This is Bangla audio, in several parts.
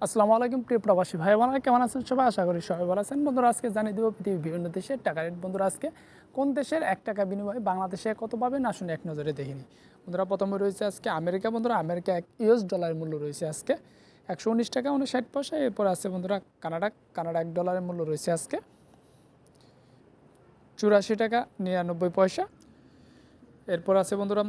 আসসালামু আলাইকুম প্রিয় প্রবাসী ভাই বোনেরা, কেমন আছেন সবাই? আশা করি সবাই ভালো আছেন। বন্ধুরা, আজকে জানিয়ে দেবো পৃথিবীর বিভিন্ন দেশের টাকা রেট। বন্ধুরা, আজকে কোন দেশের 1 টাকা বিনিময়ে বাংলাদেশে কত পাবেন আসুন এক নজরে দেখে নিই। বন্ধুরা, প্রথমে রয়েছে আজকে আমেরিকা। বন্ধুরা, আমেরিকা US ডলারের মূল্য রয়েছে আজকে 119 টাকা 59 পয়সা। এরপর আছে বন্ধুরা কানাডা $1 মূল্য রয়েছে আজকে 84 টাকা 99 পয়সা। এরপর আছে বন্ধুরা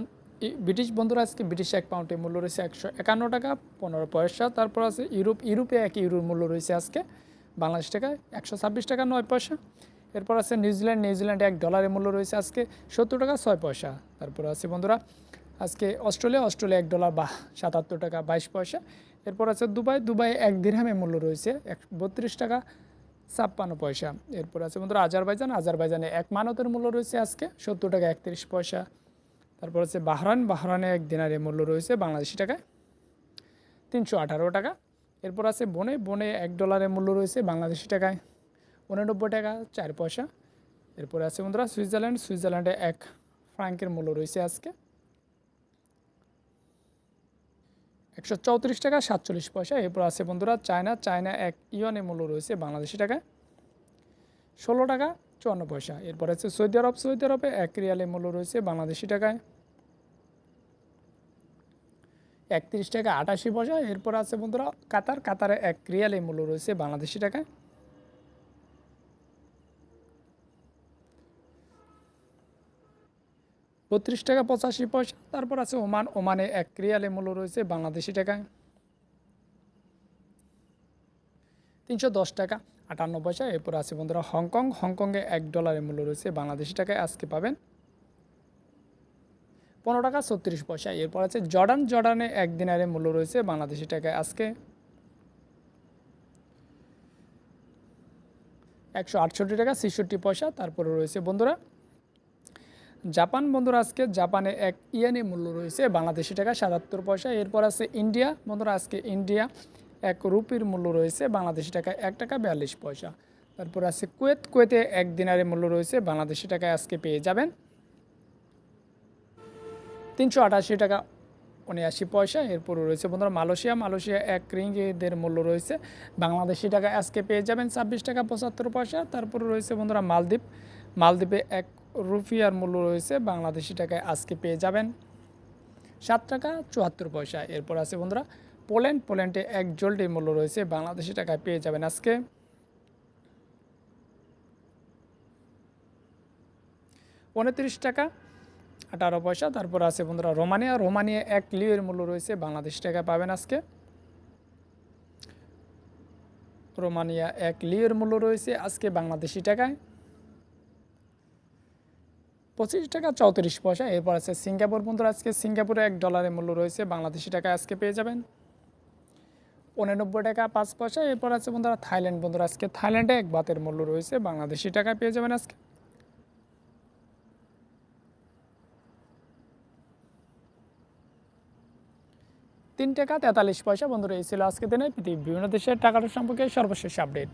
ব্রিটিশ। বন্ধুরা, আজকে ব্রিটিশ 1 পাউন্ডের মূল্য রয়েছে 151 টাকা 15 পয়সা। তারপর আছে ইউরোপে 1 ইউরোর মূল্য রয়েছে আজকে বাংলাদেশ টাকায় 126 টাকা 9 পয়সা। এরপর আছে নিউজিল্যান্ডে $1 মূল্য রয়েছে আজকে 70 টাকা 6 পয়সা। তারপর আছে বন্ধুরা আজকে অস্ট্রেলিয়া $1 বা 77 টাকা 22 পয়সা। এরপর আছে দুবাই 1 দিরহামের মূল্য রয়েছে 32 টাকা 56 পয়সা। এরপর আছে বন্ধুরা আজারবাইজানে 1 মানতের মূল্য রয়েছে আজকে 70 টাকা 31 পয়সা। তারপর হচ্ছে বাহরানে 1 দিনারের মূল্য রয়েছে বাংলাদেশি টাকায় 318 টাকা। এরপর আছে বনে $1 মূল্য রয়েছে বাংলাদেশি টাকায় 89 টাকা 4 পয়সা। এরপর আছে বন্ধুরা সুইজারল্যান্ডে 1 ফ্রাঙ্কের মূল্য রয়েছে আজকে 134 টাকা 47 পয়সা। এরপর আছে বন্ধুরা চায়না 1 ইয়নের মূল্য রয়েছে বাংলাদেশি টাকায় 16 টাকা 54 পয়সা। এরপর আছে সৌদি আরবে 1 রিয়ালের মূল্য রয়েছে বাংলাদেশি টাকায় 31 টাকা 88 পয়সা। এরপর আছে বন্ধুরা কাতারে 1 রিয়ালের মূল্য রয়েছে বাংলাদেশি টাকায় 32 টাকা 85 পয়সা। তারপর আছে ওমানে 1 রিয়ালের মূল্য রয়েছে বাংলাদেশি টাকায় 310 টাকা 58 পয়সা। এরপর আছে বন্ধুরা হংকংয়ে $1 মূল্য রয়েছে বাংলাদেশি টাকায় আজকে পাবেন 15 টাকা 36 পয়সা। এরপর আছে জর্ডানে 1 দিনারের মূল্য রয়েছে বাংলাদেশি টাকায় আজকে 168 টাকা 66 পয়সা। তারপরে রয়েছে বন্ধুরা বন্ধুরা আজকে জাপানে 1 ইয়েনের মূল্য রয়েছে বাংলাদেশি টাকায় 77 পয়সা। এরপর আছে ইন্ডিয়া। বন্ধুরা, আজকে ইন্ডিয়া 1 রুপির মূল্য রয়েছে বাংলাদেশি টাকায় 1 টাকা 42 পয়সা। তারপর আছে কুয়েতে 1 দিনারের মূল্য রয়েছে বাংলাদেশি টাকায় আজকে পেয়ে যাবেন 388 টাকা 79 পয়সা। এরপর রয়েছে বন্ধুরা মালয়েশিয়া 1 রিঙ্গিতের মূল্য রয়েছে বাংলাদেশি টাকায় আজকে পেয়ে যাবেন 26 টাকা 75 পয়সা। তারপর রয়েছে বন্ধুরা মালদ্বীপে 1 রুপিয়ার মূল্য রয়েছে বাংলাদেশি টাকায় আজকে পেয়ে যাবেন 7 টাকা 74 পয়সা। এরপর আছে বন্ধুরা পোল্যান্ডে 1 জোল্টের মূল্য রয়েছে বাংলাদেশি টাকায় পেয়ে যাবেন আজকে 29 টাকা 18 পয়সা। তারপর আছে বন্ধুরা রোমানিয়া 1 লিওর মূল্য রয়েছে বাংলাদেশি টাকায় পাবেন আজকে রোমানিয়া 1 লিওর মূল্য রয়েছে আজকে বাংলাদেশি টাকায় 25 টাকা 34 পয়সা। এরপর আছে সিঙ্গাপুর। বন্ধুরা, আজকে সিঙ্গাপুরে $1 মূল্য রয়েছে বাংলাদেশি টাকায় আজকে পেয়ে যাবেন 89 টাকা 5 পয়সা। এরপর আছে বন্ধুরা থাইল্যান্ড। বন্ধুরা, আজকে থাইল্যান্ডে 1 বাতের মূল্য রয়েছে বাংলাদেশি টাকায় পেয়ে যাবেন আজকে 3 টাকা 43 পয়সা। বন্ধুরা, এই ছিল আজকে দিনে পৃথিবীর বিভিন্ন দেশের টাকাটা সম্পর্কে সর্বশেষ আপডেট।